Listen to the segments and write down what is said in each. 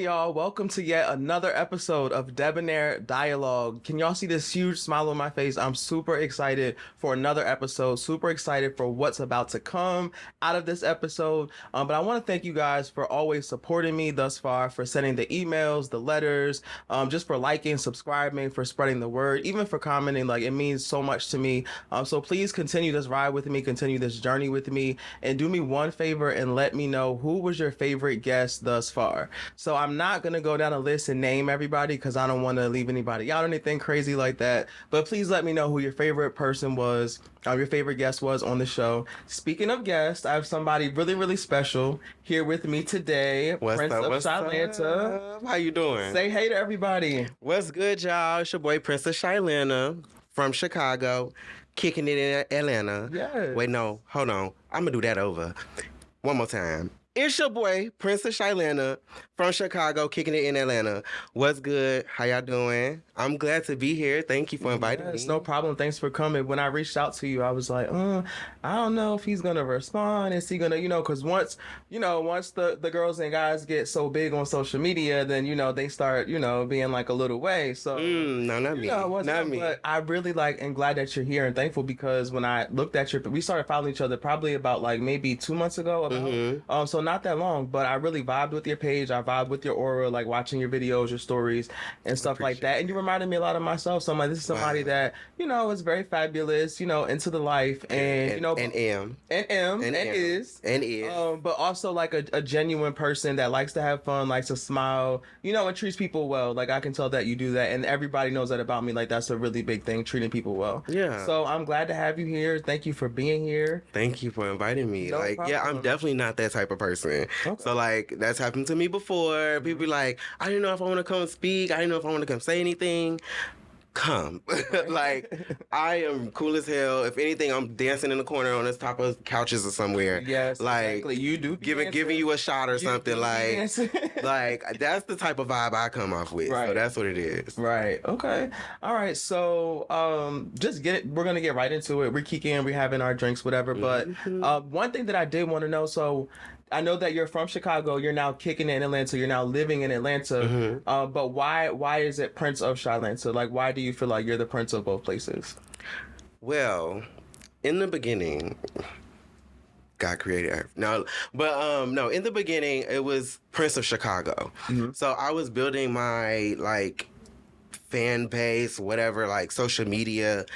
Hey y'all, welcome to yet another episode of Debonair Dialogue. Can y'all see this huge smile on my face? I'm super excited for another episode, super excited for what's about to come out of this episode. But I want to thank you guys for always supporting me thus far, for sending the emails, the letters, just for liking, subscribing, for spreading the word, even for commenting. Like, it means so much to me. So please continue this ride with me, continue this journey with me, and do me one favor and let me know who was your favorite guest thus far. So I'm not going to go down a list and name everybody because I don't want to leave anybody out or anything crazy like that. But please let me know who your favorite person was, your favorite guest was on the show. Speaking of guests, I have somebody really, really special here with me today. Prince of Chilanta. How you doing? Say hey to everybody. What's good, y'all? It's your boy, Prince of Chilanta from Chicago, kicking it in Atlanta. Yeah. Wait, no. Hold on. I'm going to do that over. One more time. It's your boy, Prince of Chilanta from Chicago, kicking it in Atlanta. What's good? How y'all doing? I'm glad to be here. Thank you for inviting me. It's no problem. Thanks for coming. When I reached out to you, I was like, I don't know if he's going to respond. Is he going to, because once the girls and guys get so big on social media, then, they start, being like a little way. So, no, not me. Not me. But I really am glad that you're here and thankful because when I looked at we started following each other probably about maybe 2 months ago. So not that long, but I really vibed with your page. I vibed with your aura, watching your videos, your stories, and stuff like that. And you reminded me a lot of myself. So I'm like, this is somebody that, is very fabulous, into the life and is. But also a genuine person that likes to have fun, likes to smile, and treats people well. I can tell that you do that. And everybody knows that about me. That's a really big thing, treating people well. Yeah. So I'm glad to have you here. Thank you for being here. Thank you for inviting me. No problem. I'm definitely not that type of person. Okay. So that's happened to me before. People be like, I didn't know if I want to come speak. I didn't know if I want to come say anything. Come. I am cool as hell. If anything, I'm dancing in the corner on the top of couches or somewhere. Yes, exactly. You do giving you a shot or something. That's the type of vibe I come off with. Right. So that's what it is. Right. Okay. All right. So we're gonna get right into it. We're kicking, we're having our drinks, whatever. But one thing that I did want to know, so I know that you're from Chicago. You're now kicking it in Atlanta. You're now living in Atlanta. But why is it Prince of Chilanta? Why do you feel like you're the prince of both places? Well, in the beginning, God created Earth. No, in the beginning, it was Prince of Chicago. So I was building my fan base, whatever, social media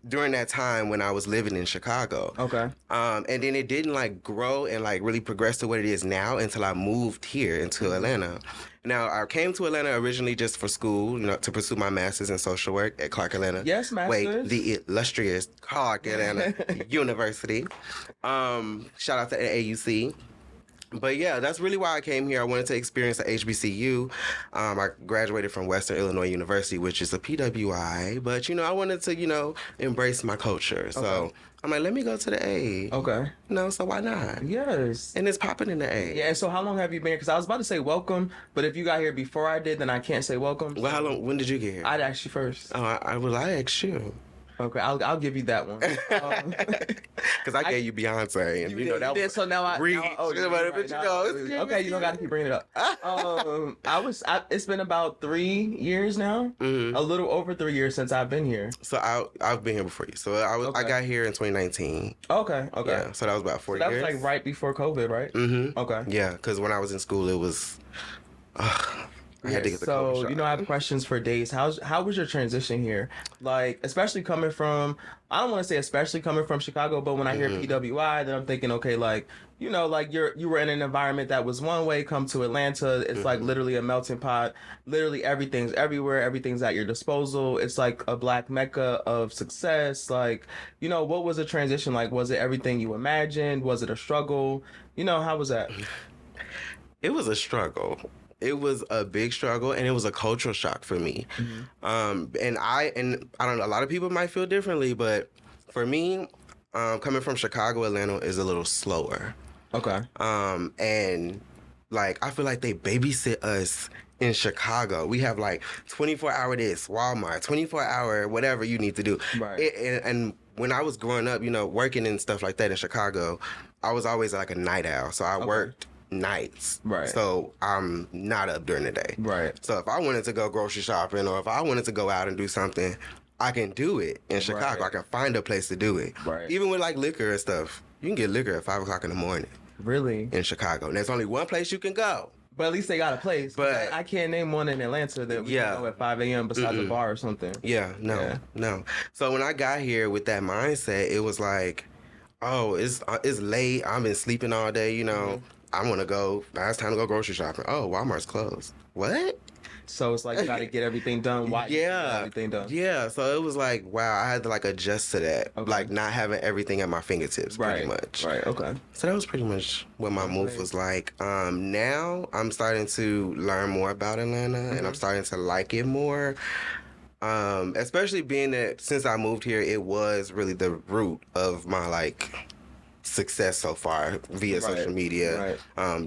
during that time when I was living in Chicago. Okay. And then it didn't grow and really progress to what it is now until I moved here into Atlanta. Now, I came to Atlanta originally just for school, to pursue my master's in social work at Clark Atlanta. Yes, master's. Wait, the illustrious Clark Atlanta University. Shout out to AUC. But yeah, that's really why I came here. I wanted to experience the HBCU. I graduated from Western Illinois University, which is a PWI. But, I wanted to, embrace my culture. So I'm like, let me go to the A. Okay. So why not? Yes. And it's popping in the A. Yeah, and so how long have you been here? Because I was about to say welcome, but if you got here before I did, then I can't say welcome. Well, how long? When did you get here? I'd ask you first. Oh, I asked you. Okay, I'll give you that one. Because I gave you Beyonce, and you know that was so now reach. Okay, you don't got to keep bringing it up. It's been about 3 years now, a little over 3 years since I've been here. So I've been here before you. So I got here in 2019. Okay. Yeah, so that was about 4 years. That was right before COVID, right? Okay. Yeah, because when I was in school, it was. I had to get the COVID shot. I have questions for days. How was your transition here? Especially coming from, I don't want to say especially coming from Chicago, but when I hear PWI, then I'm thinking, okay, you were in an environment that was one way, come to Atlanta, it's literally a melting pot. Literally everything's everywhere, everything's at your disposal. It's like a black mecca of success. What was the transition like? Was it everything you imagined? Was it a struggle? How was that? It was a struggle. It was a big struggle, and it was a cultural shock for me. And I don't know, a lot of people might feel differently, but for me, coming from Chicago, Atlanta is a little slower. Okay. And I feel like they babysit us in Chicago. We have 24-hour this, Walmart, 24-hour whatever you need to do. Right. And when I was growing up, working and stuff like that in Chicago, I was always a night owl. So I worked nights. Right. So I'm not up during the day. Right. So if I wanted to go grocery shopping or if I wanted to go out and do something, I can do it in Chicago. Right. I can find a place to do it. Right. Even with like liquor and stuff. You can get liquor at 5 o'clock in the morning Really? in Chicago. And there's only one place you can go. But at least they got a place. But I can't name one in Atlanta that we can go at 5 a.m. besides a bar or something. Yeah, no. So when I got here with that mindset, it was like, oh, it's late. I've been sleeping all day, you know. I want to go. Now it's time to go grocery shopping. Oh, Walmart's closed. What? So it's like you got to get everything done. Why? Yeah. Everything done. Yeah. So it was like, wow, I had to like adjust to that. Okay. Like not having everything at my fingertips pretty much. Right. Okay. So that was pretty much what my move was like. Now I'm starting to learn more about Atlanta and I'm starting to like it more. Especially being that since I moved here, it was really the root of my like success so far via social media,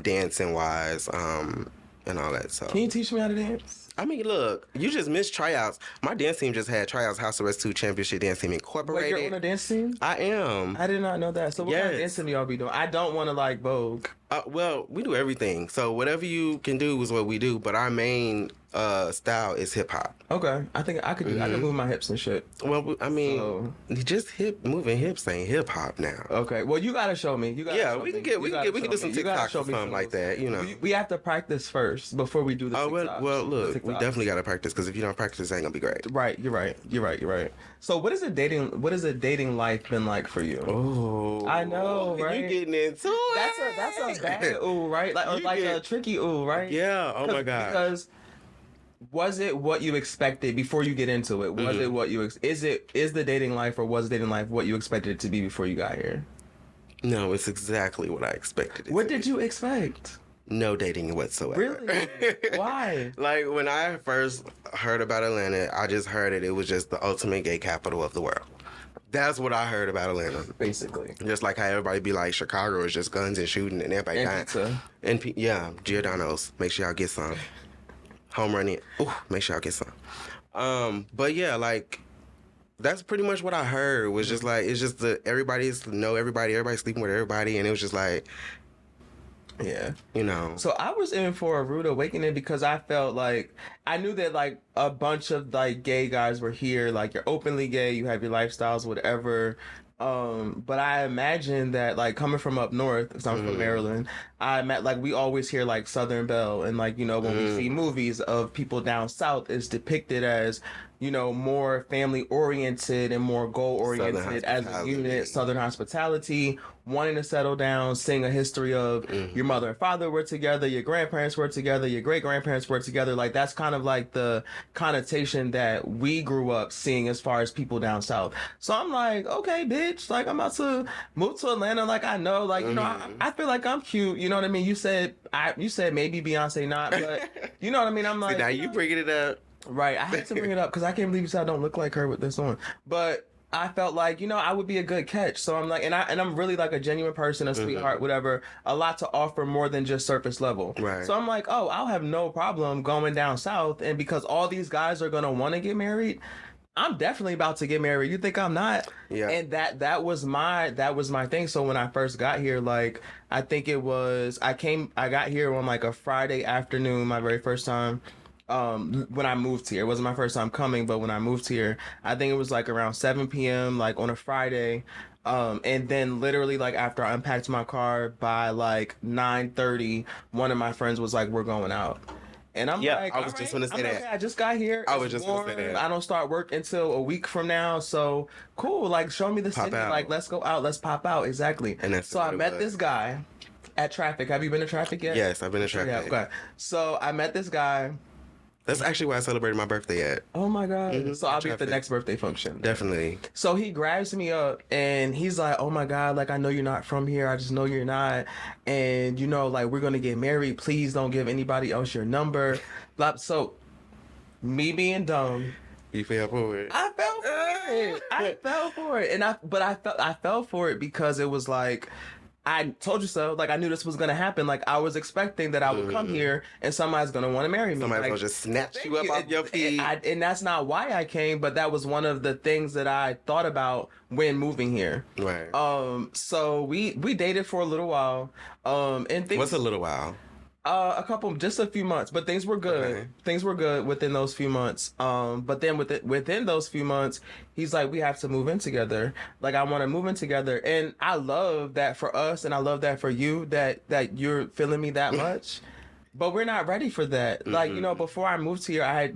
dancing wise, and all that. So Can you teach me how to dance? I mean, look, you just missed tryouts. My dance team just had tryouts, House Arrest 2 Championship Dance Team Incorporated. Wait, you're on a dance team? I am. I did not know that. So what kind of Yes. dancing do y'all be doing? I don't want to like Vogue. Well, we do everything. So whatever you can do is what we do. But our main style is hip hop. Okay, I think I could do. I could move my hips and shit. Well, I mean, So- just moving hips ain't hip hop now. Okay, well you gotta show me. You gotta Yeah, show we me. can You gotta we can show do some me. You gotta TikToks show or me something like that. You know. We have to practice first before we do the Oh TikToks. well, look, The we TikToks. definitely gotta practice because if you don't practice, it ain't gonna be great. Right, you're right. So what is a dating life been like for you? Oh, I know, right? You getting into it? That's a bad ooh, right? Like, or You like a get- tricky ooh, right? Yeah. Oh my god. Because was it what you expected before you get into it? Was it what you is the dating life or was dating life what you expected it to be before you got here? No, it's exactly what I expected. What did you expect? No dating whatsoever. Really? Why? Like when I first heard about Atlanta, I just heard it was just the ultimate gay capital of the world. That's what I heard about Atlanta. Basically. Just like how everybody be like, Chicago is just guns and shooting and everybody And dying. pizza. And yeah, Giordano's. Make sure y'all get some. Home run it. Ooh, make sure y'all get some. But yeah, like that's pretty much what I heard. Was just like it's just everybody's sleeping with everybody, and it was just like, Yeah. you know. So I was in for a rude awakening because I felt like I knew that like a bunch of like gay guys were here, like you're openly gay, you have your lifestyles, whatever. But I imagine that like coming from up north, because I'm from Maryland, we always hear like Southern Belle, and like, you know, when we see movies of people down south, it's depicted as, you know, more family oriented and more goal oriented as a unit, Southern hospitality, wanting to settle down, seeing a history of your mother and father were together, your grandparents were together, your great grandparents were together. Like that's kind of like the connotation that we grew up seeing as far as people down south. So I'm like, okay, bitch, like I'm about to move to Atlanta. Like I know, like, you know, I feel like I'm cute. You know what I mean? You said maybe Beyonce not, but you know what I mean? I'm like, See, now you bringing it up. Right, I had to bring it up because I can't believe you said I don't look like her with this on. But I felt like, you know, I would be a good catch. So I'm like, and I'm really like a genuine person, a sweetheart, whatever, a lot to offer more than just surface level. Right. So I'm like, oh, I'll have no problem going down south, and because all these guys are gonna want to get married, I'm definitely about to get married. You think I'm not? Yeah. And that was my thing. So when I first got here, like I think it was I got here on like a Friday afternoon, my very first time. When I moved here, it wasn't my first time coming, but when I moved here, I think it was like around 7 p.m. like on a Friday. And then literally like after I unpacked my car by like 9:30, one of my friends was like, we're going out. And I'm like, I was just gonna say that. Okay, I just got here. I It's was just gonna say warm. that. I don't start work until a week from now. So cool. Like show me the Pop city. out. Like let's go out. Let's pop out. Exactly. And that's so I what it met was. this guy at Traffic. Have you been to Traffic yet? Yes, I've been in traffic. Yeah. Okay. So I met this guy. That's actually why I celebrated my birthday at. Oh my God. So I'll be at the Traffic. next birthday function. Definitely. So he grabs me up and he's like, oh my God, like I know you're not from here. I just know you're not. And you know, like we're going to get married. Please don't give anybody else your number. Blah. So me being dumb, You fell for it. I fell for it. I fell for it. And I fell for it because it was like, I told you so. Like, I knew this was gonna happen. Like, I was expecting that I would come here and somebody's gonna want to marry me. Somebody's like, gonna just snatch you up off your feet. And that's not why I came, but that was one of the things that I thought about when moving here. Right. So we dated for a little while. And things. What's a little while? Just a few months, but things were good. Okay. Things were good within those few months. But then within those few months, he's like, we have to move in together. Like, I want to move in together, and I love that for us, and I love that for you that you're feeling me that much. But we're not ready for that. Mm-hmm. Like, you know, before I moved here, I had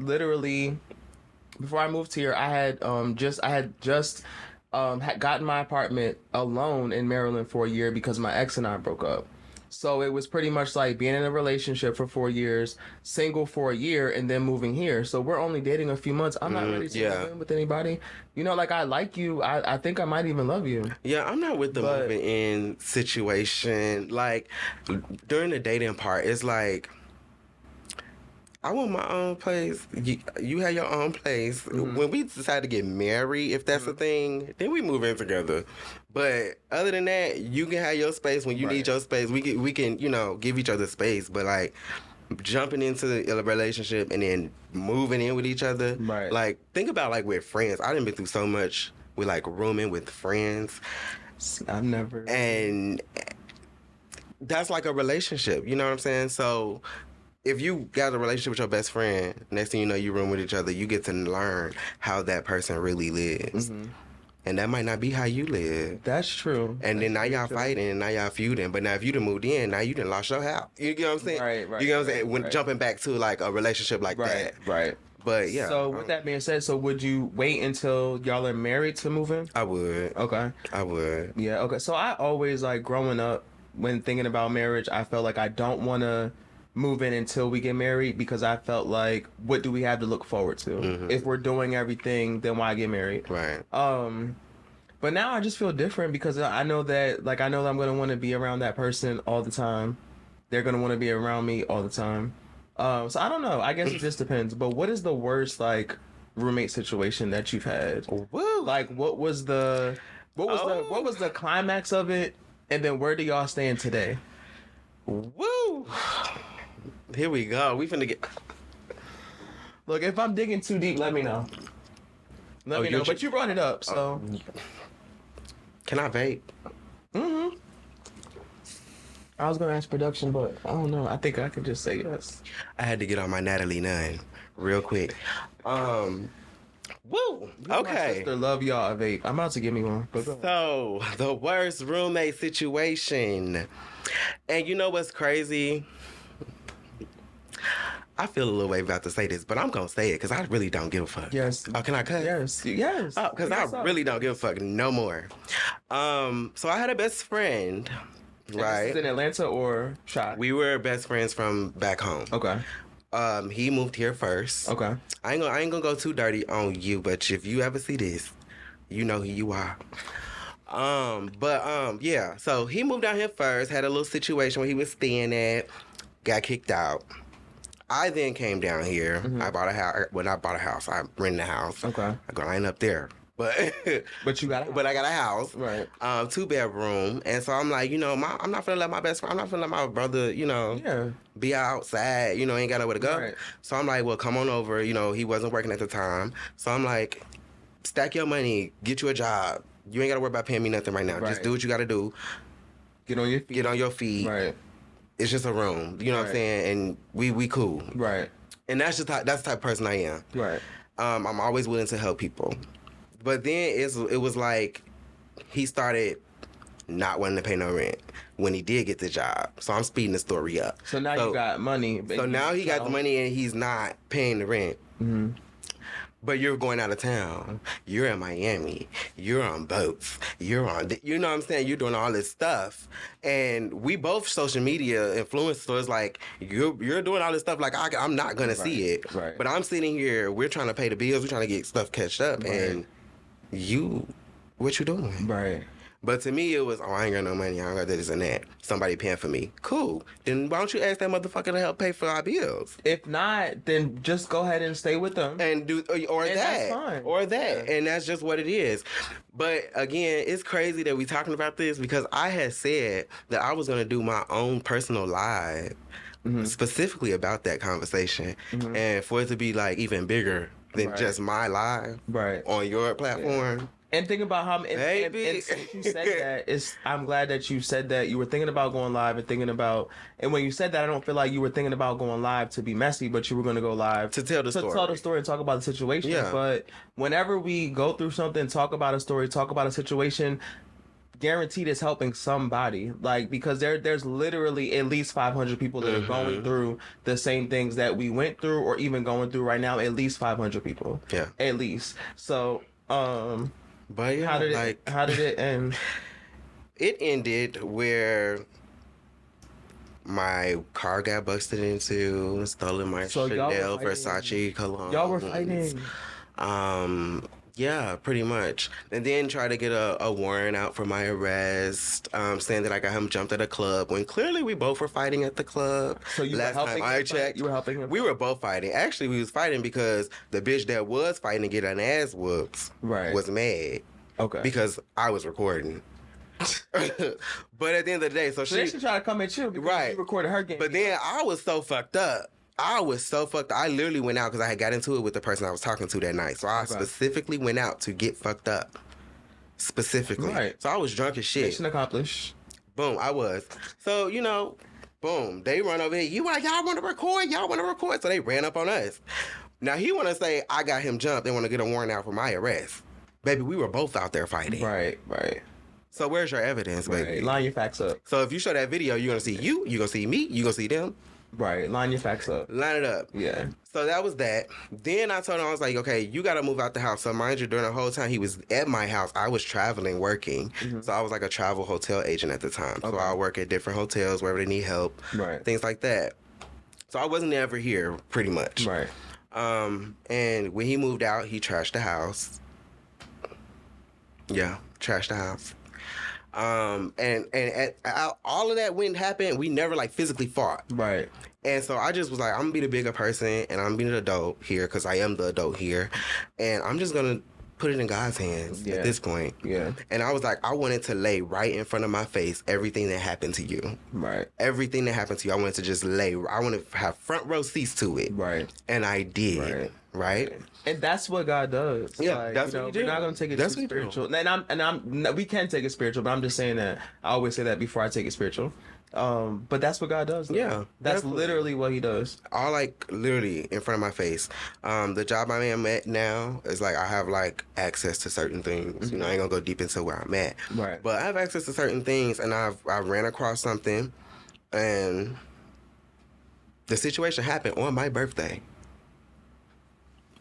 just had gotten my apartment alone in Maryland for a year because my ex and I broke up. So it was pretty much like being in a relationship for 4 years, single for a year, and then moving here. So we're only dating a few months. I'm not ready to move in with anybody. You know, like, I like you. I think I might even love you. Yeah, I'm not with the moving in situation. Like, during the dating part, it's like, I want my own place. You have your own place. Mm-hmm. When we decide to get married, if that's a thing, then we move in together. But other than that, you can have your space when you need your space. We can, you know, give each other space. But, like, jumping into a relationship and then moving in with each other, like, think about, like, with friends. I done been through so much with, like, rooming with friends. I've never. And that's like a relationship. You know what I'm saying? So if you got a relationship with your best friend, next thing you know, you room with each other, you get to learn how that person really lives. Mm-hmm. And that might not be how you live. That's true. And then now y'all fighting and now y'all feuding. But now if you done moved in, now you done lost your house. You get what I'm saying? Right. You get what I'm saying? When jumping back to, like, a relationship like that. Right. But yeah. So with that being said, so would you wait until y'all are married to move in? I would. Okay. I would. Yeah, okay. So I always, like, growing up, when thinking about marriage, I felt like I don't want to move in until we get married because I felt like, what do we have to look forward to? Mm-hmm. If we're doing everything, then why get married? Right. But now I just feel different because I know that I'm going to want to be around that person all the time. They're going to want to be around me all the time. So I don't know. I guess it just depends. But what is the worst, like, roommate situation that you've had? Woo. Like, what was the climax of it? And then where do y'all stand today? Woo. Here we go. We finna get. Look, if I'm digging too deep, let me know. Let me know. But you brought it up, so. Can I vape? Mm-hmm. I was gonna ask production, but I don't know. I think I could just say yes. I had to get on my Natalie Nunn real quick. Woo. Okay. My sister love y'all a vape. I'm about to give me one. So the worst roommate situation, and you know what's crazy? I feel a little way about to say this, but I'm gonna say it because I really don't give a fuck. Yes. Oh, can I cut? Yes. Oh, because I really don't give a fuck no more. So I had a best friend, right? This is in Atlanta or Chi? We were best friends from back home. Okay. He moved here first. Okay. I ain't gonna go too dirty on you, but if you ever see this, you know who you are. Yeah. So he moved down here first. Had a little situation where he was staying at. Got kicked out. I then came down here. Mm-hmm. I bought a house. Well, not bought a house. I rented a house. Okay. I ain't up there. But you got a house. But I got a house. Right. 2-bedroom. And so I'm like, you know, I'm not finna let my best friend, I'm not finna let my brother, you know, be outside, you know, ain't got nowhere to go. Right. So I'm like, well, come on over. You know, he wasn't working at the time. So I'm like, stack your money, get you a job. You ain't gotta worry about paying me nothing right now. Right. Just do what you gotta do. Get on your feet. Right. It's just a room, you know what I'm saying? And we cool. Right. And that's the type of person I am. Right. I'm always willing to help people. But then it was like he started not wanting to pay no rent when he did get the job. So I'm speeding the story up. So now you got money. So now he got the money and he's not paying the rent. Mm-hmm. But you're going out of town. You're in Miami. You're on boats. You know what I'm saying? You're doing all this stuff. And we both social media influencers, like, you're doing all this stuff, like, I'm not going to see it. Right. But I'm sitting here, we're trying to pay the bills, we're trying to get stuff catched up, and what you doing? Right. But to me, it was, oh, I ain't got no money. I don't got this and that. Somebody paying for me. Cool. Then why don't you ask that motherfucker to help pay for our bills? If not, then just go ahead and stay with them. And do, or And that. that's fine. Or that. Yeah. And that's just what it is. But again, it's crazy that we talking about this because I had said that I was going to do my own personal live specifically about that conversation. And for it to be like even bigger than just my live on your platform. And think about how, and since you said that, I'm glad that you said that you were thinking about going live and thinking about, and when you said that, I don't feel like you were thinking about going live to be messy, but you were going to go live to tell the story and talk about the situation. Yeah. But whenever we go through something, talk about a story, talk about a situation, guaranteed it's helping somebody, like, because there's literally at least 500 people that are going through the same things that we went through or even going through right now. At least 500 people, at least. So but yeah, how did it end? It ended where my car got busted into, stolen my Chanel, Versace cologne. Y'all were fighting. Yeah, pretty much. And then try to get a warrant out for my arrest, saying that I got him jumped at a club when clearly we both were fighting at the club. So you Last were helping time I him checked, fight? You were helping him? We were both fighting. Actually, we was fighting because the bitch that was fighting to get an ass whoops was mad. Okay. Because I was recording. But at the end of the day, so she tried to come at you because you recorded her game. But then I was so fucked up. I literally went out because I had got into it with the person I was talking to that night. So I specifically went out to get fucked up. Specifically. Right. So I was drunk as shit. Mission accomplished. Boom, I was. So, boom, they run over here. You like, y'all want to record? Y'all want to record? So they ran up on us. Now he want to say, I got him jumped. They want to get a warrant out for my arrest. Baby, we were both out there fighting. Right. So where's your evidence, baby? Line your facts up. So if you show that video, you're going to see you going to see me, you're going to see them. Right. Line your facts up. Line it up. Yeah. So that was that. Then I told him, I was like, okay, you got to move out the house. So mind you, during the whole time he was at my house, I was traveling, working. So I was like a travel hotel agent at the time. So I work at different hotels wherever they need help. Right. Things like that. So I wasn't ever here, pretty much. Right. And when he moved out, he trashed the house. Yeah, trashed the house. And all of that went happen. We never like physically fought. Right. And so I just was like, I'm gonna be the bigger person, and I'm gonna be the adult here because I am the adult here, and I'm just gonna put it in God's hands at this point. Yeah. And I was like, I wanted to lay right in front of my face everything that happened to you. Right. Everything that happened to you, I wanted to just lay. I wanted to have front row seats to it. Right. And I did. Right. And that's what God does. Yeah, like, that's what He did. We're not gonna take it too spiritual. And we can take it spiritual, but I'm just saying that I always say that before I take it spiritual. But that's what God does. Though. Yeah, that's definitely. Literally what He does. All like literally in front of my face. The job I am at now is like I have like access to certain things. I ain't gonna go deep into where I'm at. Right. But I have access to certain things, and I ran across something, and the situation happened on my birthday.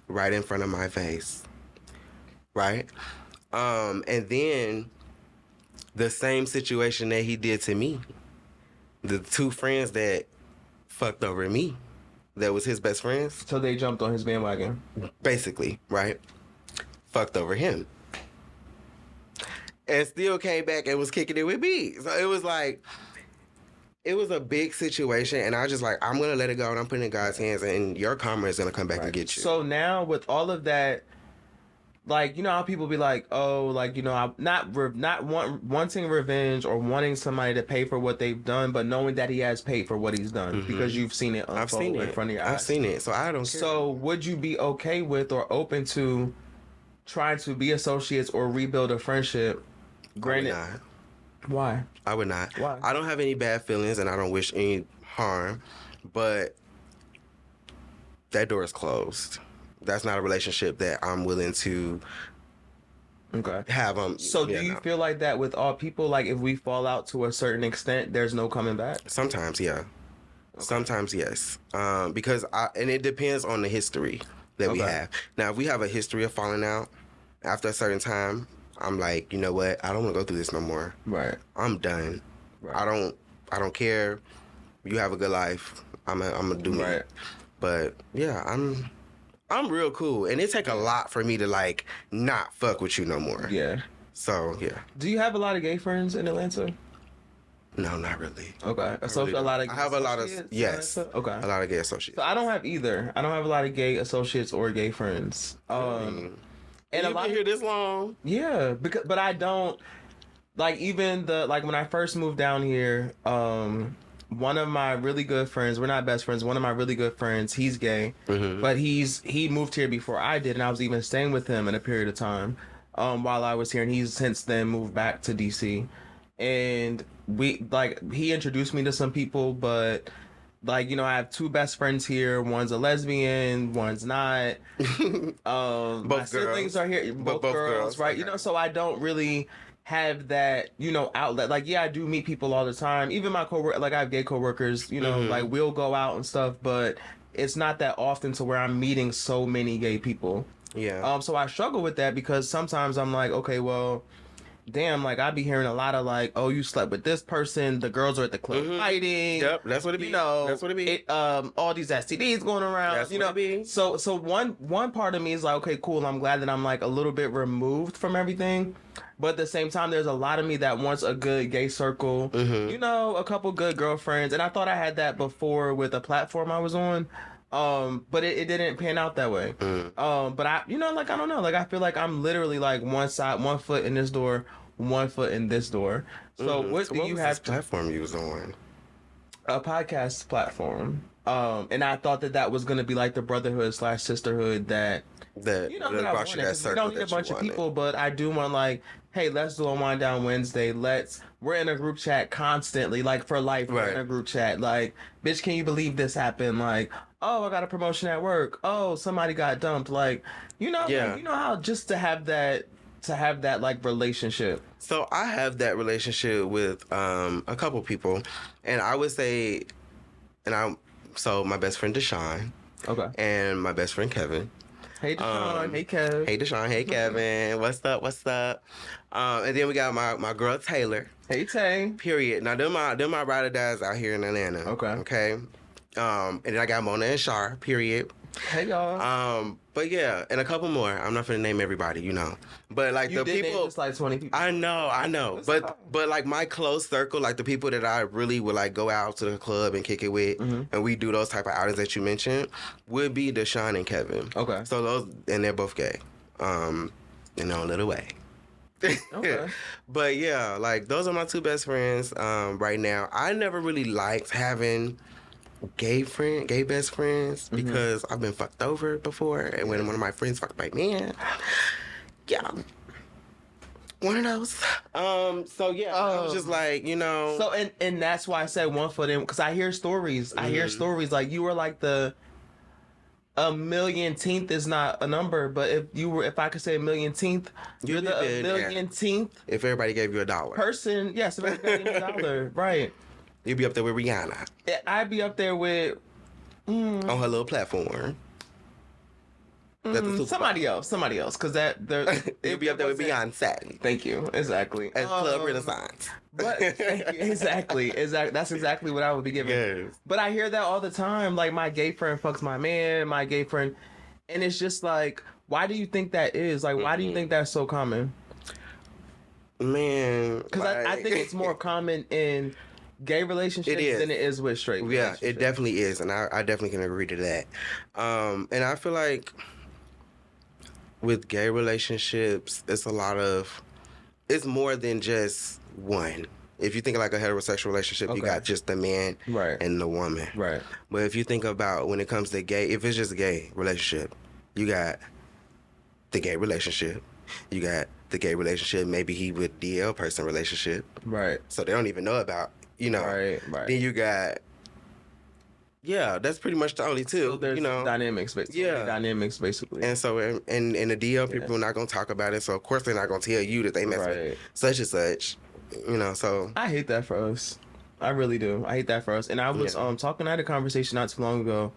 Right in front of my face. Right? And then the same situation that he did to me. The two friends that fucked over me, that was his best friends. So they jumped on his bandwagon. Basically, right? Fucked over him. And still came back and was kicking it with me. So it was like, it was a big situation, and I was just like, I'm going to let it go, and I'm putting it in God's hands, and your karma is going to come back and get you. So now, with all of that, like, how people be like, oh, like, I'm not wanting revenge or wanting somebody to pay for what they've done, but knowing that he has paid for what he's done because you've seen it unfold in front of your eyes. I've seen it, so I don't care. So would you be okay with or open to trying to be associates or rebuild a friendship? Granted, why? I would not. Why? I don't have any bad feelings, and I don't wish any harm, but that door is closed. That's not a relationship that I'm willing to have. So do you feel like that with all people? Like if we fall out to a certain extent, there's no coming back? Sometimes, yeah. Okay. Sometimes, yes. Because and it depends on the history that we have. Now, if we have a history of falling out, after a certain time, I'm like, you know what? I don't want to go through this no more. Right. I'm done. Right. I don't care. You have a good life. I'm gonna do me. Right. But yeah, I'm real cool, and it take a lot for me to like not fuck with you no more. Yeah. So yeah. Do you have a lot of gay friends in Atlanta? No, not really. Okay. So Really a lot of I have a lot of associates in yes. Atlanta? Okay. A lot of gay associates. So I don't have either. I don't have a lot of gay associates or gay friends. And And a you've lot been here this long. yeah, but I don't like even when I first moved down here, one of my really good friends, we're not best friends, one of my really good friends, he's gay, but he moved here before I did, and I was even staying with him in a period of time while I was here, and he's since then moved back to DC. And he introduced me to some people, but I have two best friends here. One's a lesbian, one's not. My siblings are here, both girls, right? Okay. So I don't really have that, outlet. I do meet people all the time. Even my coworker, I have gay coworkers, we'll go out and stuff, but it's not that often to where I'm meeting so many gay people. Yeah. So I struggle with that because sometimes I'm like, okay, well, damn, I be hearing a lot of oh, you slept with this person, the girls are at the club fighting. Yep, that's what it be. That's what it be. All these STDs going around. That's what it be. So one part of me is like, okay, cool. I'm glad that I'm a little bit removed from everything. But at the same time, there's a lot of me that wants a good gay circle. A couple good girlfriends. And I thought I had that before with a platform I was on. But it didn't pan out that way. But I don't know. I feel like I'm literally one foot in this door, one foot in this door. So what do you have? This platform you was on? A podcast platform. And I thought that was gonna be the brotherhood / sisterhood that that I brought wanted. you that circle. We don't need a bunch of people, but I do want hey, let's do a wind down Wednesday. We're in a group chat constantly, for life. We're in a group chat. Bitch, can you believe this happened? Oh, I got a promotion at work. Oh, somebody got dumped. How just to have that relationship. So I have that relationship with a couple people, and I would say, so my best friend Deshaun, Okay. and my best friend Kevin. Hey Deshaun, hey Kev. Hey Deshaun, hey Kevin. What's up? And then we got my girl Taylor. Hey Tay. Period. Now them my ride or dies out here in Atlanta. Okay. And then I got Mona and Shar. Period. Hey y'all. But yeah, and a couple more. I'm not gonna name everybody, But You the did people, name just 20 people. I know. But my close circle, the people that I really would go out to the club and kick it with, and we do those type of outings that you mentioned, would be Deshaun and Kevin. Okay. So those, and they're both gay, in their own little way. Okay. But yeah, those are my two best friends right now. I never really liked having gay best friends because I've been fucked over before, and when one of my friends fucked by man, yeah, one of those. So yeah, I was just So and that's why I said one foot in, because I hear stories. I hear stories you were the a millionth is not a number, but if I could say a millionth, you're the millionth. If everybody gave you $1 person, yes, if everybody gave you $1, right? You'd be up there with Rihanna. I'd be up there with on her little platform. Somebody else, because you'd be up there with Beyonce. Thank you, exactly. At Club Renaissance. But exactly. That's exactly what I would be giving. Yes. But I hear that all the time. My gay friend fucks my man, my gay friend, and it's just why do you think that is? Why do you think that's so common? Man, because I think it's more common in gay relationships than it is with straight relationships. Yeah, it definitely is, and I definitely can agree to that. And I feel like with gay relationships, it's more than just one. If you think of a heterosexual relationship, you got just the man and the woman. Right. But if you think about when it comes to gay, if it's just a gay relationship, you got the gay relationship. You got the gay relationship, maybe he with DL person relationship. Right. So they don't even know about, Right. Then you got, that's pretty much the only two. So there's dynamics, basically. Yeah. Dynamics, basically. And so, and the DL people are not going to talk about it. So, of course, they're not going to tell you that they mess with such and such, so. I hate that for us. I really do. I hate that for us. And I was I had a conversation not too long ago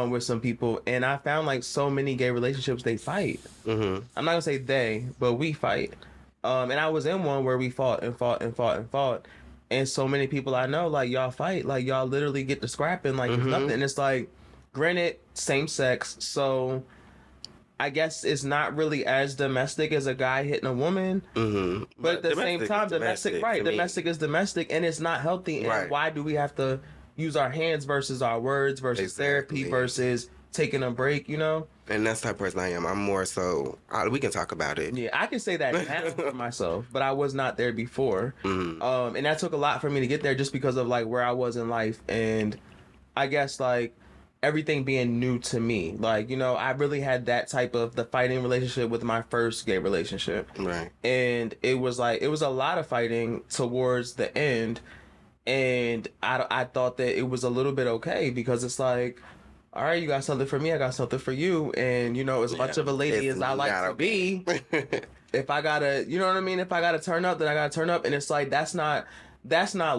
with some people, and I found so many gay relationships, they fight. I'm not going to say they, but we fight. And I was in one where we fought and fought and fought and fought. And so many people I know, y'all fight, y'all literally get to scrapping, there's nothing. And it's granted, same sex, so I guess it's not really as domestic as a guy hitting a woman. But at the same time, domestic, right? Domestic is domestic, and it's not healthy. And Right. why do we have to use our hands versus our words versus therapy versus taking a break? You know. And that's the type of person I am. I'm more so. We can talk about it. Yeah, I can say that now for myself, but I was not there before. And that took a lot for me to get there, just because of like where I was in life, and I guess like everything being new to me. Like, you know, I really had that type of the fighting relationship with my first gay relationship. Right. And it was a lot of fighting towards the end. And I thought that it was a little bit okay, because it's like, all right, you got something for me, I got something for you. And, you know, as much of a lady as I like to be, if I gotta, you know what I mean? If I gotta turn up, then I gotta turn up. And it's like, that's not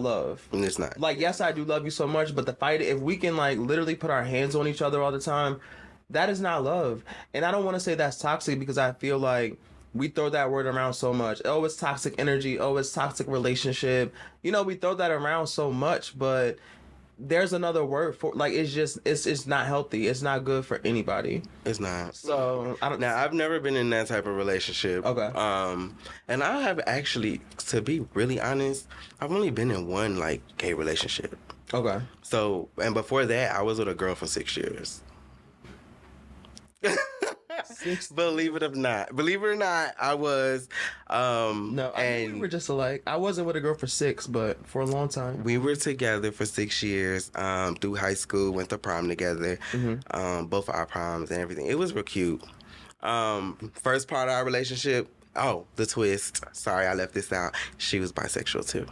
love. It's not. Like, yes, I do love you so much, but the fight, if we can like literally put our hands on each other all the time, that is not love. And I don't want to say that's toxic, because I feel like we throw that word around so much. Oh, it's toxic energy. Oh, it's toxic relationship. You know, we throw that around so much, but there's another word for, like, it's not healthy. It's not good for anybody. It's not. So I don't. Now, I've never been in that type of relationship. Okay. And I have actually, to be really honest, I've only been in one like gay relationship. Okay. So, and before that, I was with a girl for 6 years. Believe it or not, I was. No, and we were just alike. I wasn't with a girl for 6, but for a long time. we were together for 6 years. Through high school, went to prom together. Both of our proms and everything. It was real cute. First part of our relationship. Oh, the twist. Sorry, I left this out. She was bisexual too.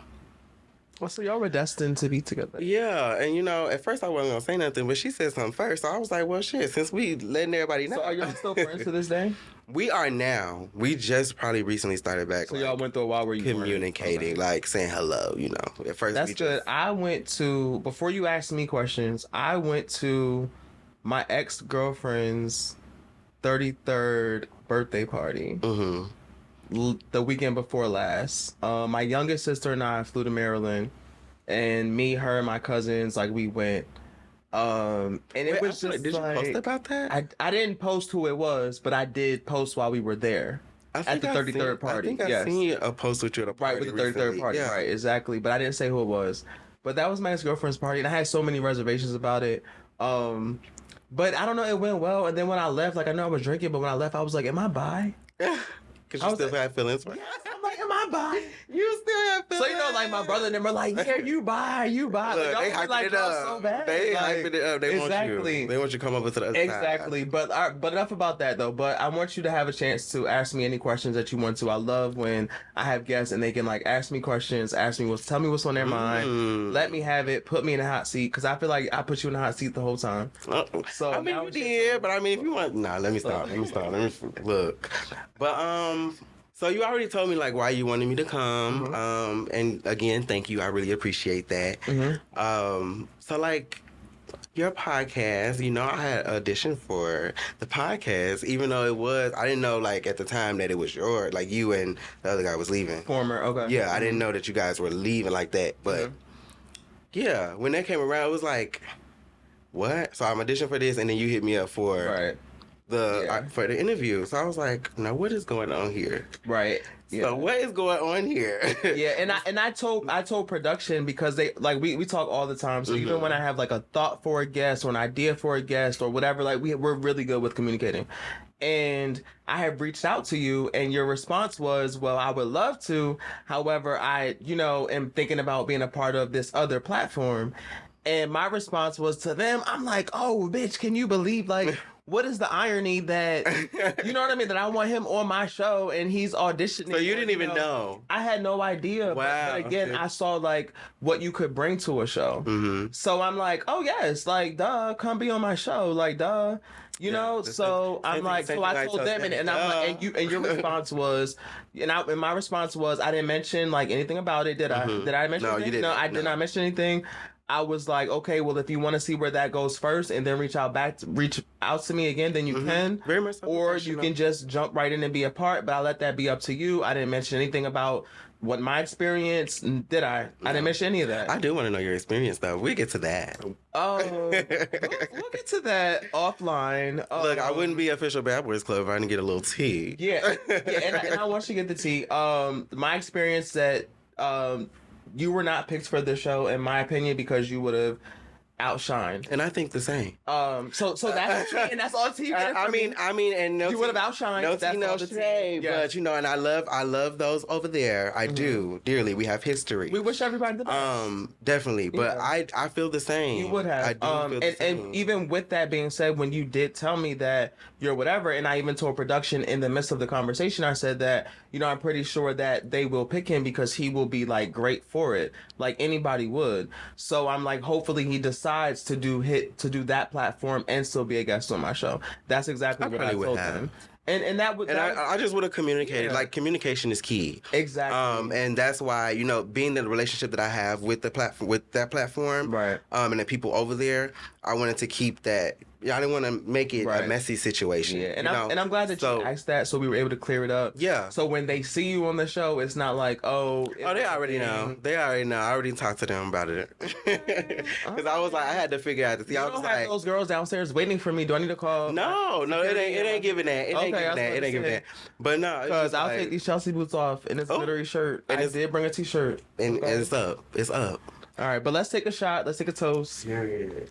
Well, so y'all were destined to be together. Yeah, and you know, at first I wasn't gonna say nothing, but she said something first, so I was like, well, shit, since we letting everybody know. So are y'all still friends to this day? We are now. We just probably recently started back. So y'all went through a while where you communicating, like saying hello, you know. At first, that's good. I went to, before you asked me questions, I went to my ex-girlfriend's 33rd birthday party. The weekend before last. My youngest sister and I flew to Maryland, and me, her, and my cousins, like, we went. And it was just did like, you post about that? I didn't post who it was, but I did post while we were there at the 33rd party. I think I seen a post with you at a party. Right, with the 33rd party. Yeah. Right, exactly. But I didn't say who it was. But that was my ex-girlfriend's party, and I had so many reservations about it. But I don't know, it went well. And then when I left, like, I know I was drinking, but when I left, I was like, am I bi? Because you still have feelings. Yes, I'm like, am I bi? You still have feelings. So, you know, like, my brother and them are like, yeah, you bi. Look, Like, they hyping like, it up. so bad. They like, hyping it up. They exactly. want you. They want you to come over to the other exactly. side. But enough about that, though. But I want you to have a chance to ask me any questions that you want to. I love when I have guests and they can, like, ask me questions, tell me what's on their mind, let me have it, put me in a hot seat, because I feel like I put you in the hot seat the whole time. So I mean, you did, but I mean, if you want, let me stop. Look, but so you already told me like why you wanted me to come. And again, thank you. I really appreciate that. So like your podcast, you know, I had auditioned for the podcast, even though I didn't know like at the time that it was yours, like you and the other guy was leaving. Former, okay. Yeah, I didn't know that you guys were leaving like that, but yeah, when that came around, it was like, what? So I'm auditioning for this, and then you hit me up for for the interview. So I was like, now what is going on here? Right. Yeah. So what is going on here? Yeah, and I told production, because they like we talk all the time. So even when I have like a thought for a guest or an idea for a guest or whatever, like we're really good with communicating. And I have reached out to you, and your response was, well, I would love to. However, I, you know, am thinking about being a part of this other platform. And my response was to them, I'm like, oh, bitch, can you believe, like, what is the irony that, you know what I mean, that I want him on my show and he's auditioning. So you didn't even know? I had no idea. Wow. But again, I saw like what you could bring to a show. So I'm like, oh yes, like, duh, come be on my show. Like, duh. You know, so I'm like, so I told them, and I'm like, and your response was, and my response was, I didn't mention like anything about it. Did I mention anything? You didn't. No, I did not mention anything. I was like, okay, well, if you want to see where that goes first and then reach out to me again, then you can. Very much so. Or you can just jump right in and be a part, but I'll let that be up to you. I didn't mention anything about what my experience, did I? I didn't mention any of that. I do want to know your experience, though. We'll get to that. Oh, we'll get to that offline. Look, I wouldn't be official Bad Boys Club if I didn't get a little tea. Yeah, and I want you to get the tea. My experience that you were not picked for the show, in my opinion, because you would have outshined. And I think the same. So that's and that's all tea. I mean, and no, you would have outshined. No that's tea, no all the shade. tea. Yes. But you know, and I love those over there. I do dearly. We have history. We wish everybody the best. Definitely. But Yeah. I feel the same. You would have. I do feel the same. And even with that being said, when you did tell me that you're whatever, and I even told production in the midst of the conversation, I said that, you know, I'm pretty sure that they will pick him because he will be like great for it, like anybody would. So I'm like, hopefully he decides to do that platform and still be a guest on my show. That's exactly what I told him. And that would. And I just would have communicated. Yeah. Like, communication is key. Exactly. And that's why, you know, being the relationship that I have with the platform, with that platform, right. And the people over there, I wanted to keep that. I didn't want to make it a messy situation. Yeah, and I'm glad that you asked that, so we were able to clear it up. Yeah. So when they see you on the show, it's not like, they already know. They already know. I already talked to them about it. Because I was like, I had to figure out. I was like, those girls downstairs waiting for me. Do I need to call? No, it ain't giving that. It ain't giving that. But no, because I'll take these Chelsea boots off and this glittery shirt. And I did bring a t-shirt. And it's up. It's up. All right, but let's take a shot. Let's take a toast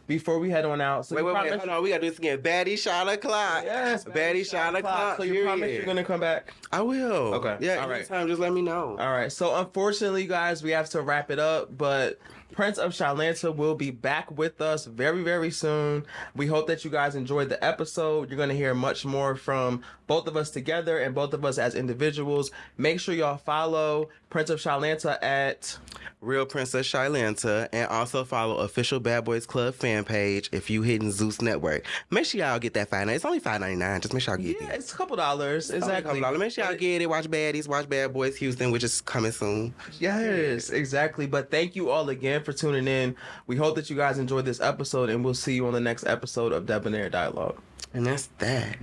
before we head on out. So wait, hold on. We got to do this again. Baddie shot o'clock. Yes, Baddie shot o'clock. So you promise you're going to come back? I will. Okay. Yeah, anytime. Just let me know. All right. So unfortunately, guys, we have to wrap it up, but Prince of Chilanta will be back with us very, very soon. We hope that you guys enjoyed the episode. You're going to hear much more from both of us together and both of us as individuals. Make sure y'all follow Prince of Chilanta at Real Princess Chilanta, and also follow official Bad Boys Club fan page if you hitting Zeus Network. Make sure y'all get that $5.99. It's only $5.99. Just make sure y'all get it. Yeah, it's a couple dollars. Exactly. Make sure y'all get it. Watch Baddies. Watch Bad Boys Houston, which is coming soon. Yes, exactly. But thank you all again for tuning in. We hope that you guys enjoyed this episode, and we'll see you on the next episode of Debonair Dialogue. And that's that.